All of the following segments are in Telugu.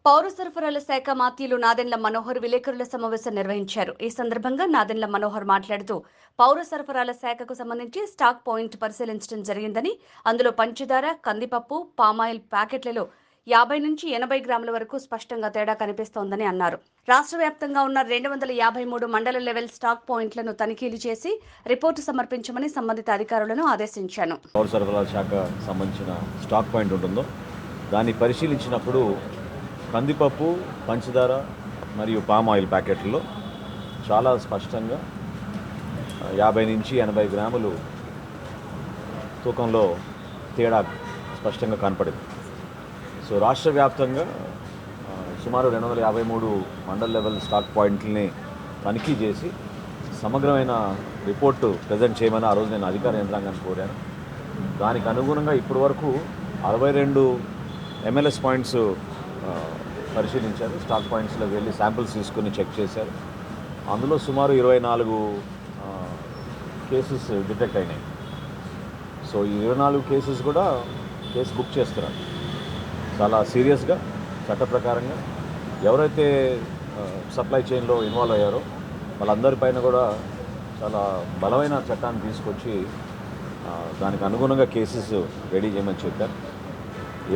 పౌర సరఫరాల శాఖ మాత్యులు నాదెండ్ల మనోహర్ విలేకరుల సమావేశం నిర్వహించారు. ఈ సందర్భంగా నాదెండ్ల మనోహర్ మాట్లాడుతూ పౌర సరఫరాల శాఖకు సంబంధించి స్టాక్ పాయింట్ పరిశీలించడం జరిగిందని, అందులో పంచదార, కందిపప్పు, పామాయిల్ ప్యాకెట్లలో 50 నుంచి 80 గ్రాముల వరకు స్పష్టంగా తేడా కనిపిస్తోందని అన్నారు. రాష్ట్ర వ్యాప్తంగా ఉన్న 253 మండల లెవెల్ స్టాక్ పాయింట్లను తనిఖీలు చేసి రిపోర్టు సమర్పించమని సంబంధిత అధికారులను ఆదేశించాను. పౌర సరఫరాల శాఖ సంబంధించిన స్టాక్ పాయింట్ ఉంటుందో దాన్ని పరిశీలించినప్పుడు కందిపప్పు, పంచదార మరియు పామ్ ఆయిల్ ప్యాకెట్లలో చాలా స్పష్టంగా 50 నుంచి 80 గ్రాములు తూకంలో తేడా స్పష్టంగా కనపడింది. సో రాష్ట్ర వ్యాప్తంగా సుమారు 253 మండల్ లెవెల్ స్టాక్ పాయింట్లని తనిఖీ చేసి సమగ్రమైన రిపోర్టు ప్రజెంట్ చేయమని ఆ రోజు నేను అధికార యంత్రాంగాన్ని కోరాను. దానికి అనుగుణంగా ఇప్పటి వరకు 62 MLS పాయింట్స్ పరిశీలించారు. స్టాక్ పాయింట్స్లోకి వెళ్ళి శాంపిల్స్ తీసుకుని చెక్ చేశారు. అందులో సుమారు 24 కేసెస్ డిటెక్ట్ అయినాయి. సో ఈ 24 కేసెస్ కూడా కేసు బుక్ చేస్తున్నారు. చాలా సీరియస్గా చట్ట ప్రకారంగా ఎవరైతే సప్లై చైన్లో ఇన్వాల్వ్ అయ్యారో వాళ్ళందరిపైన కూడా చాలా బలమైన చట్టాన్ని తీసుకొచ్చి దానికి అనుగుణంగా కేసెస్ రెడీ చేయమని చెప్పారు.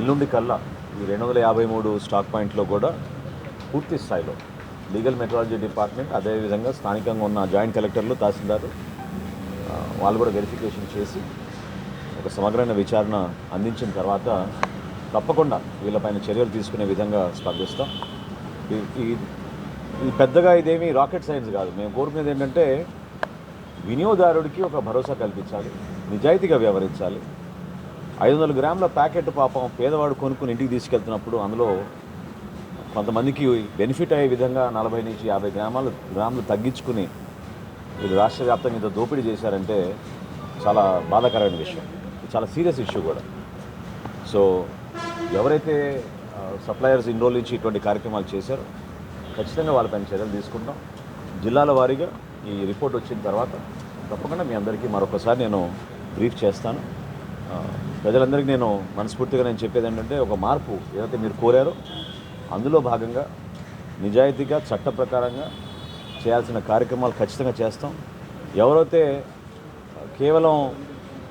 ఎల్లుండి కల్లా ఈ 253 స్టాక్ పాయింట్లో కూడా పూర్తి స్థాయిలో లీగల్ మెట్రాలజీ డిపార్ట్మెంట్, అదేవిధంగా స్థానికంగా ఉన్న జాయింట్ కలెక్టర్లు, తహసీల్దారు వాళ్ళు కూడా వెరిఫికేషన్ చేసి ఒక సమగ్రమైన విచారణ అందించిన తర్వాత తప్పకుండా వీళ్ళపైన చర్యలు తీసుకునే విధంగా స్పందిస్తాం. ఈ పెద్దగా ఇదేమీ రాకెట్ సైన్స్ కాదు. మేము కోరుకునేది ఏంటంటే వినియోగదారుడికి ఒక భరోసా కల్పించాలి, నిజాయితీగా వ్యవహరించాలి. 500 గ్రాముల ప్యాకెట్ పాపం పేదవాడు కొనుక్కుని ఇంటికి తీసుకెళ్తున్నప్పుడు అందులో కొంతమందికి బెనిఫిట్ అయ్యే విధంగా 40 నుంచి 50 గ్రాములు తగ్గించుకుని వీళ్ళు రాష్ట్ర వ్యాప్తంగా ఇంత దోపిడీ చేశారంటే చాలా బాధాకరమైన విషయం. చాలా సీరియస్ ఇష్యూ కూడా. సో ఎవరైతే సప్లయర్స్ ఇన్ని రోజుల నుంచి ఇటువంటి కార్యక్రమాలు చేశారో ఖచ్చితంగా వాళ్ళపైన చర్యలు తీసుకుంటాం. జిల్లాల వారీగా ఈ రిపోర్ట్ వచ్చిన తర్వాత తప్పకుండా మీ అందరికీ మరొకసారి నేను బ్రీఫ్ చేస్తాను. ప్రజలందరికీ నేను మనస్ఫూర్తిగా చెప్పేది ఏంటంటే ఒక మార్పు ఏదైతే మీరు కోరారో అందులో భాగంగా నిజాయితీగా చట్ట ప్రకారంగా చేయాల్సిన కార్యక్రమాలు ఖచ్చితంగా చేస్తాం. ఎవరైతే కేవలం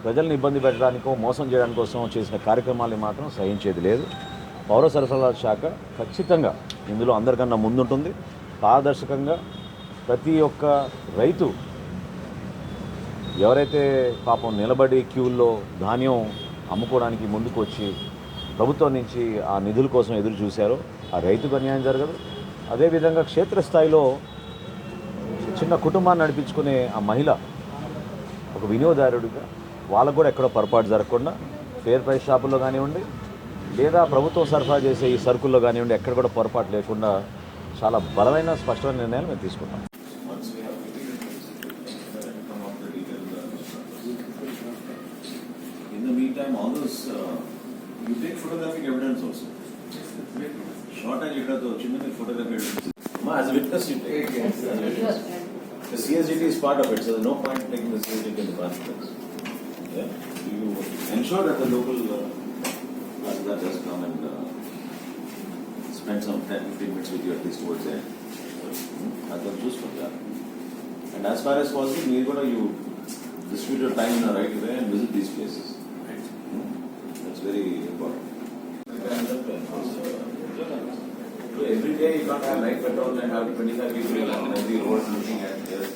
ప్రజల్ని ఇబ్బంది పెట్టడానికో మోసం చేయడానికి కోసం చేసిన కార్యక్రమాలు మాత్రం సహించేది లేదు. పౌర సరఫరాల శాఖ ఖచ్చితంగా ఇందులో అందరికన్నా ముందుంటుంది. పారదర్శకంగా ప్రతి ఒక్క రైతు ఎవరైతే పాపం నిలబడి క్యూల్లో ధాన్యం అమ్ముకోవడానికి ముందుకు వచ్చి ప్రభుత్వం నుంచి ఆ నిధుల కోసం ఎదురు చూశారో ఆ రైతుకు అన్యాయం జరగదు. అదేవిధంగా క్షేత్రస్థాయిలో చిన్న కుటుంబాన్ని నడిపించుకునే ఆ మహిళ ఒక వినియోగదారుడిగా వాళ్ళకు కూడా ఎక్కడో పొరపాటు జరగకుండా ఫేర్ ప్రైస్ షాపుల్లో కానివ్వండి లేదా ప్రభుత్వం సరఫరా చేసే ఈ సరుకుల్లో కానివ్వండి ఎక్కడ కూడా పొరపాటు లేకుండా చాలా బలమైన స్పష్టమైన నిర్ణయాలు మేము తీసుకుంటాం. In the meantime, all those you take photographic evidence also. Short and later, the photographic evidence. As a witness, you take. The CSDT is part of it, so there's no point taking the CSDT in the first place. Yeah, you ensure that the local that does come and spend some 10-15 minutes with you at least towards there. That's the choose for that. And as far as possible, you distribute your time in the right way and visit these places. That's very important. So every day you can't have night patrol and have 25 people on every road looking at this.